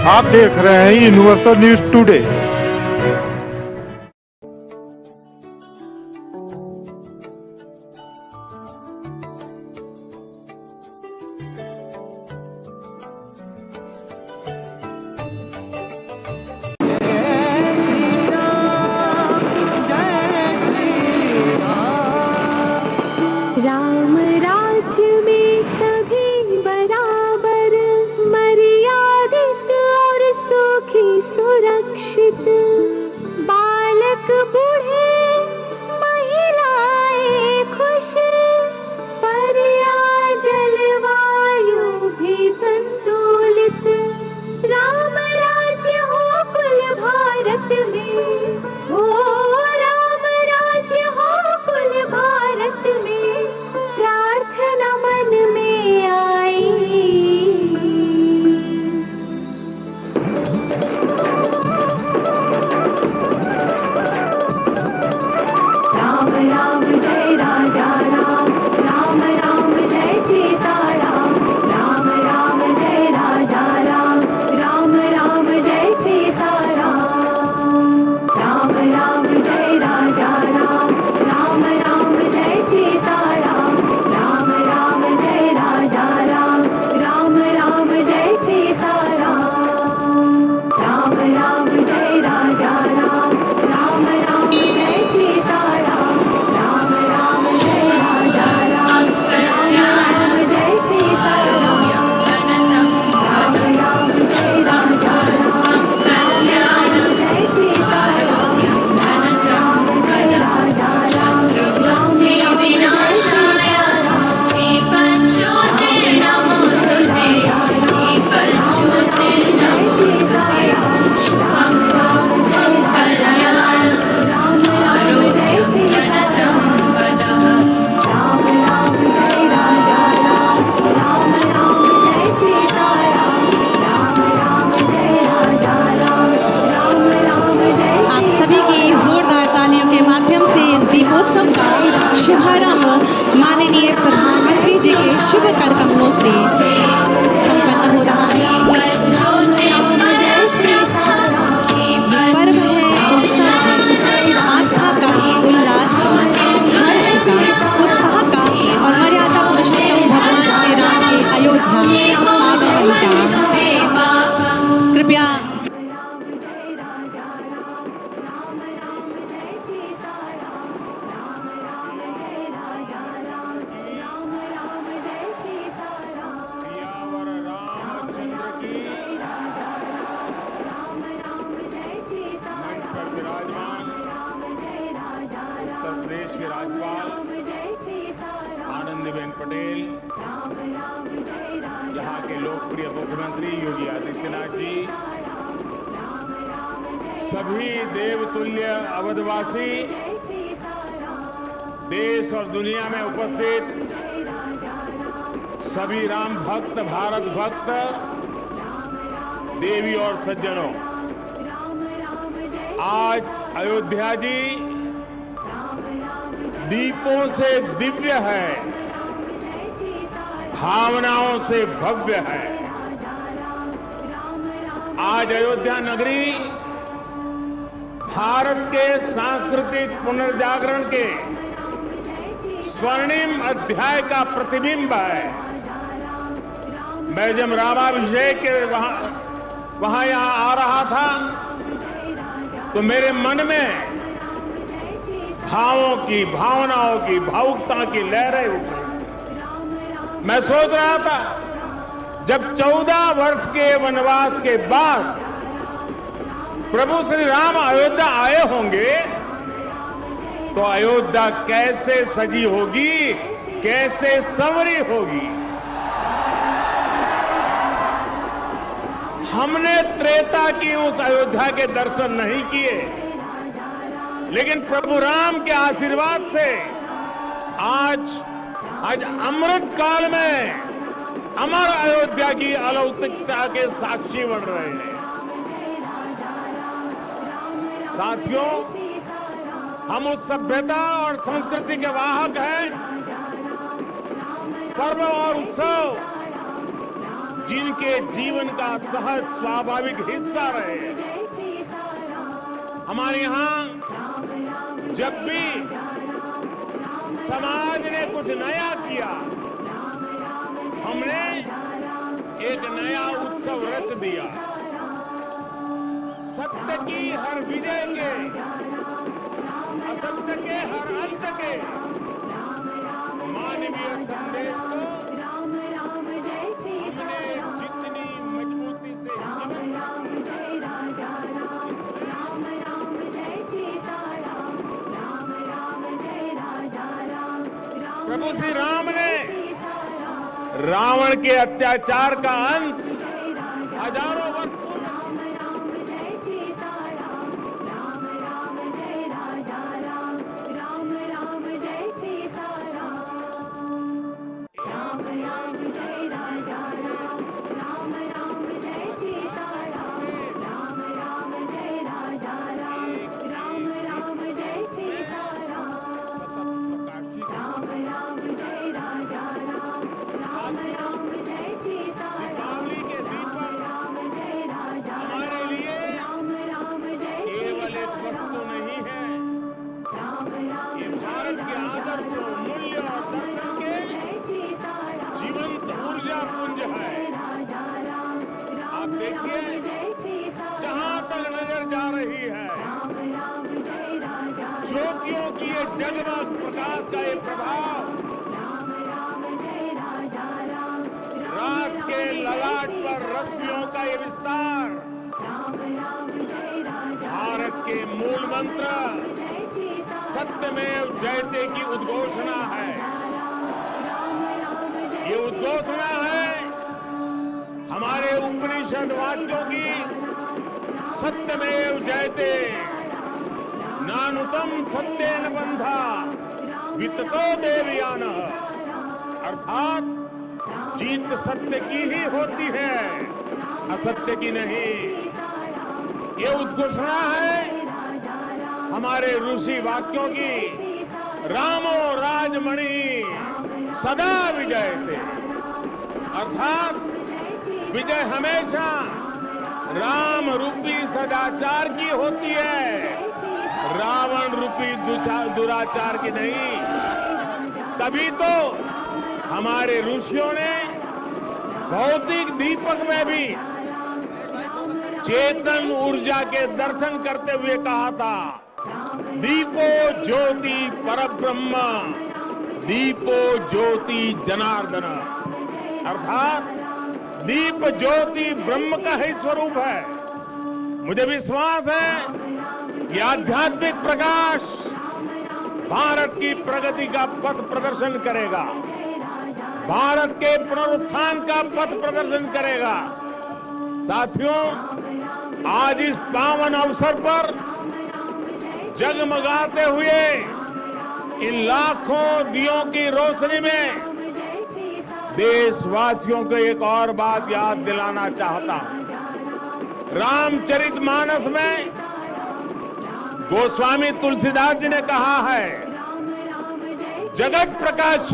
आप देख रहे हैं यूनिवर्सल न्यूज टुडे। राम राज्य में सभी बराबर, मर्यादित और सुखी सुरक्षित। बालक बूढ़े महिलाएं खुश, पर्या जलवायु भी संतुलित। राम राज्य हो कुल भारत में, हो राम राज्य हो कुल भारत में, प्रार्थना मन में आई। राम राम जय राजा राम, राम राम जय सीता राम, राम राम जय राजा राम, राम राम जय सीता राम, राम राम जय राजा राम, राम राम जय सीता राम, राम राम जय राजा राम, राम राम जय सीता राम, राम राम जय राजा राम, राम राम जय सीता राम, राम राम जय राजा राम, राम राम जय सीता राम, राम राम जय राजा राम, कल्याण जय सीता राम, राम राम जय राजा राम, राम विनाशाय दीपज्योतिर्नमोस्तुते, दीपज्योतिर्नमोस्तुते, अङ्कुरुद्धं कल्याणम् आरोग्यं धनसम्पदः। राम राम जय राजा राम, राम राम जय सीता राम, राम राम जय राजा राम, राम राम जय। आप सभी की जोरदार तालियों के माध्यम से इस दीपोत्सव का शुभारंभ माननीय प्रधानमंत्री जी के शुभ कर कमलों से संपन्न हो रहा है। पर्व है, उत्सव है, आस्था का, उल्लास का, हर्ष का, उत्साह का और मर्यादा पुरुषोत्तम भगवान श्री राम के अयोध्या आगमन का। कृपया सियावर रामचंद्र की मंच पर विराजमान उत्तर प्रदेश के राज्यपाल आनंदीबेन पटेल, यहाँ के लोकप्रिय मुख्यमंत्री योगी आदित्यनाथ जी, सभी देवतुल्य अवधवासी, देश और दुनिया में उपस्थित सभी राम भक्त, भारत भक्त, देवी और सज्जनों, आज अयोध्या जी दीपों से दिव्य है, भावनाओं से भव्य है। आज अयोध्या नगरी भारत के सांस्कृतिक पुनर्जागरण के स्वर्णिम अध्याय का प्रतिबिंब है। मैं जब रामाभिषेक के वहां यहां आ रहा था तो मेरे मन में भावों की, भावनाओं की, भावुकता की लहरें उठ रही। मैं सोच रहा था जब 14 वर्ष के वनवास के बाद प्रभु श्री राम अयोध्या आए होंगे तो अयोध्या कैसे सजी होगी, कैसे संवरी होगी। हमने त्रेता की उस अयोध्या के दर्शन नहीं किए, लेकिन प्रभु राम के आशीर्वाद से आज अमृत काल में अमर अयोध्या की अलौकिकता के साक्षी बन रहे हैं। साथियों, हम उस सभ्यता और संस्कृति के वाहक हैं। पर्व और उत्सव जिनके जीवन का सहज स्वाभाविक हिस्सा रहे। हमारे यहाँ जब भी समाज ने कुछ नया किया, हमने एक नया उत्सव रच दिया। सत्य की हर विजय के, असत्य के हर अंत के मानवीय संदेश को हमने जितनी मजबूती से प्रभु श्री राम ने रावण के अत्याचार का अंत हजारों वर्ष दीपावली के दीपक हमारे लिए केवल एक वस्तु नहीं है, ये भारत के आदर्शों, मूल्य और दर्शन के जीवंत ऊर्जा पुंज है। आप देखिए, जहां तक नजर जा रही है, ज्योतियों की ये जगमग प्रकाश का ये प्रभाव, रात के ललाट पर रश्मियों का ये विस्तार, भारत के मूल मंत्र सत्यमेव जयते की उद्घोषणा है। ये उद्घोषणा है हमारे उपनिषद वाक्यों की, सत्यमेव जयते नानुतम सत्येन बंधा विततो देवयान, अर्थात जीत सत्य की ही होती है, असत्य की नहीं। ये उद्घोषणा है हमारे ऋषि वाक्यों की, रामो राजमणि सदा विजयते, अर्थात विजय हमेशा राम रूपी सदाचार की होती है, रावण रूपी दुराचार की नहीं। तभी तो हमारे ऋषियों ने भौतिक दीपक में भी चेतन ऊर्जा के दर्शन करते हुए कहा था, दीपो ज्योति परब्रह्म, दीपो ज्योति जनार्दन, अर्थात दीप ज्योति ब्रह्म का ही स्वरूप है। मुझे विश्वास है कि आध्यात्मिक प्रकाश भारत की प्रगति का पथ प्रदर्शन करेगा, भारत के पुनरुत्थान का पथ प्रदर्शन करेगा। साथियों, आज इस पावन अवसर पर जगमगाते हुए इन लाखों दियों की रोशनी में देशवासियों को एक और बात याद दिलाना चाहता हूं। रामचरितमानस में गोस्वामी तुलसीदास जी ने कहा है, जगत प्रकाश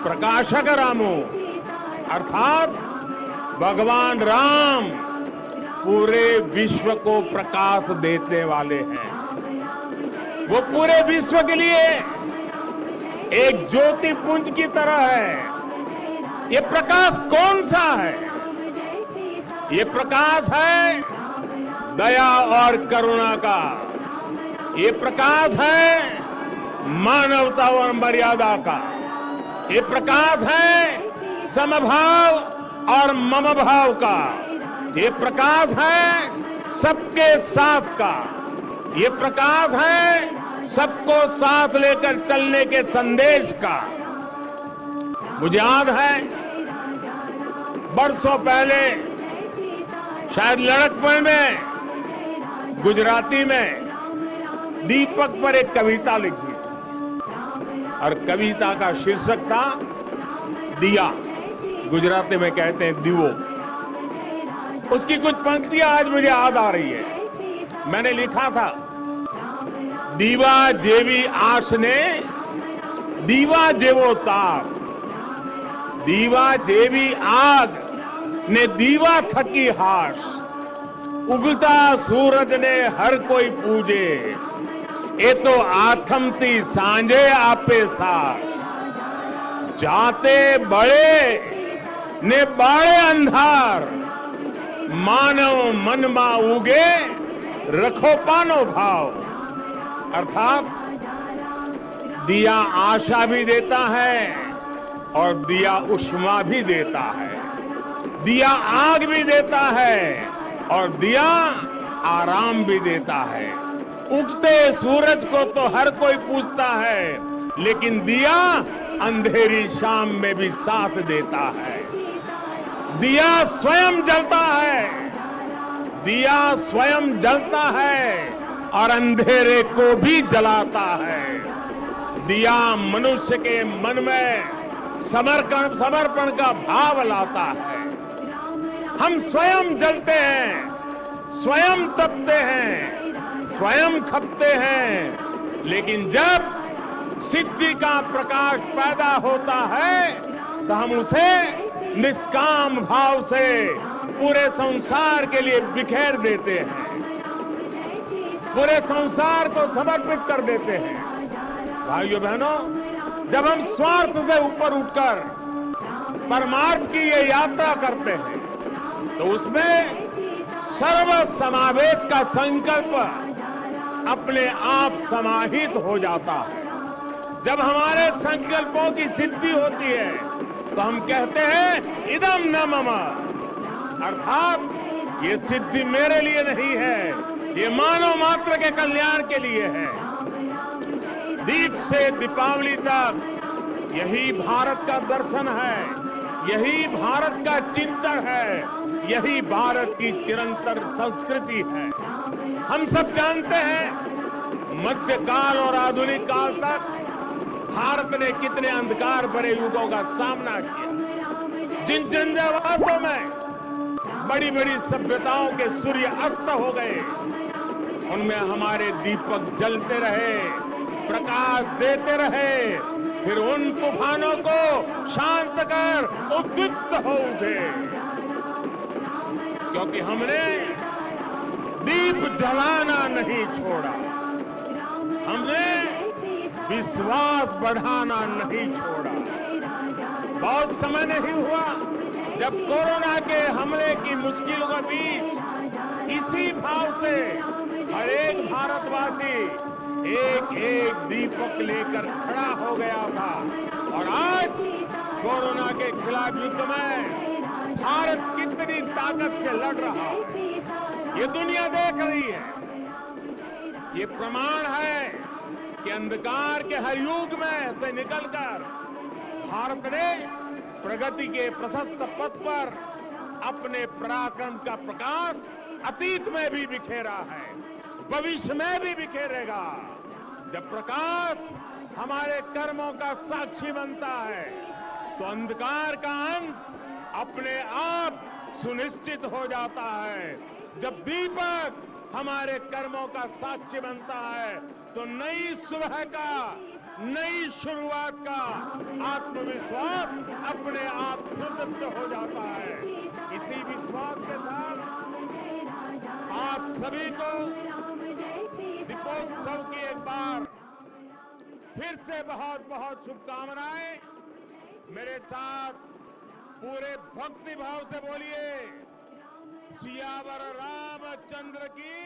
प्रकाशक रामो, अर्थात भगवान राम पूरे विश्व को प्रकाश देने वाले हैं। वो पूरे विश्व के लिए एक ज्योति पुंज की तरह है। ये प्रकाश कौन सा है? ये प्रकाश है दया और करुणा का, ये प्रकाश है मानवता और मर्यादा का, ये प्रकाश है समभाव और मम भाव का, ये प्रकाश है सबके साथ का, ये प्रकाश है सबको साथ लेकर चलने के संदेश का। मुझे याद है बरसों पहले शायद लड़कपन में गुजराती में दीपक पर एक कविता लिखी थी और कविता का शीर्षक था दिया, गुजराती में कहते हैं दीवो। उसकी कुछ पंक्तियां आज मुझे याद आ रही है। मैंने लिखा था, दीवा जेवी आश ने दीवा जेवो ताप, दीवा जेवी आग ने दीवा थकी हाश, उगता सूरज ने हर कोई पूजे, ए तो आथमती सांझे आपे साथ, जाते बड़े ने बाड़े अंधार, मानव मन मा उगे रखो पानो भाव। अर्थात दिया आशा भी देता है और दिया उष्मा भी देता है, दिया आग भी देता है और दिया आराम भी देता है। उगते सूरज को तो हर कोई पूछता है, लेकिन दिया अंधेरी शाम में भी साथ देता है। दिया स्वयं जलता है, दिया स्वयं जलता है और अंधेरे को भी जलाता है। दिया मनुष्य के मन में समर्पण का भाव लाता है। हम स्वयं जलते हैं, स्वयं तपते हैं, स्वयं खपते हैं, लेकिन जब सिद्धि का प्रकाश पैदा होता है तो हम उसे निष्काम भाव से पूरे संसार के लिए बिखेर देते हैं, पूरे संसार को समर्पित कर देते हैं। भाइयों बहनों, जब हम स्वार्थ से ऊपर उठकर परमार्थ की ये यात्रा करते हैं तो उसमें सर्व समावेश का संकल्प अपने आप समाहित हो जाता है। जब हमारे संकल्पों की सिद्धि होती है तो हम कहते हैं इदम न मम, अर्थात ये सिद्धि मेरे लिए नहीं है, ये मानव मात्र के कल्याण के लिए है। दीप से दीपावली तक यही भारत का दर्शन है, यही भारत का चिंतन है, यही भारत की चिरंतर संस्कृति है। हम सब जानते हैं मध्यकाल और आधुनिक काल तक भारत ने कितने अंधकार भरे युगों का सामना किया। जिन झंझावातों में बड़ी बड़ी सभ्यताओं के सूर्य अस्त हो गए, उनमें हमारे दीपक जलते रहे, प्रकाश देते रहे, फिर उन तूफानों को शांत कर उद्दीप्त हो उठे, क्योंकि हमने दीप जलाना नहीं छोड़ा, हमने विश्वास बढ़ाना नहीं छोड़ा। बहुत समय नहीं हुआ जब कोरोना के हमले की मुश्किलों के बीच इसी भाव से हर एक भारतवासी एक एक दीपक लेकर खड़ा हो गया था। और आज कोरोना के खिलाफ युद्ध में भारत कितनी ताकत से लड़ रहा है, ये दुनिया देख रही है। ये प्रमाण है कि अंधकार के हर युग में से निकलकर भारत ने प्रगति के प्रशस्त पथ पर अपने पराक्रम का प्रकाश अतीत में भी बिखेरा है, भविष्य में भी बिखेरेगा। जब प्रकाश हमारे कर्मों का साक्षी बनता है तो अंधकार का अंत अपने आप सुनिश्चित हो जाता है। जब दीपक हमारे कर्मों का साक्षी बनता है तो नई सुबह का, नई शुरुआत का आत्मविश्वास अपने आप सुदृढ़ हो जाता है। इसी विश्वास के साथ आप सभी को दीपोत्सव की एक बार फिर से बहुत बहुत शुभकामनाएं। मेरे साथ पूरे भक्ति भाव से बोलिए, सियावर रामचंद्र की।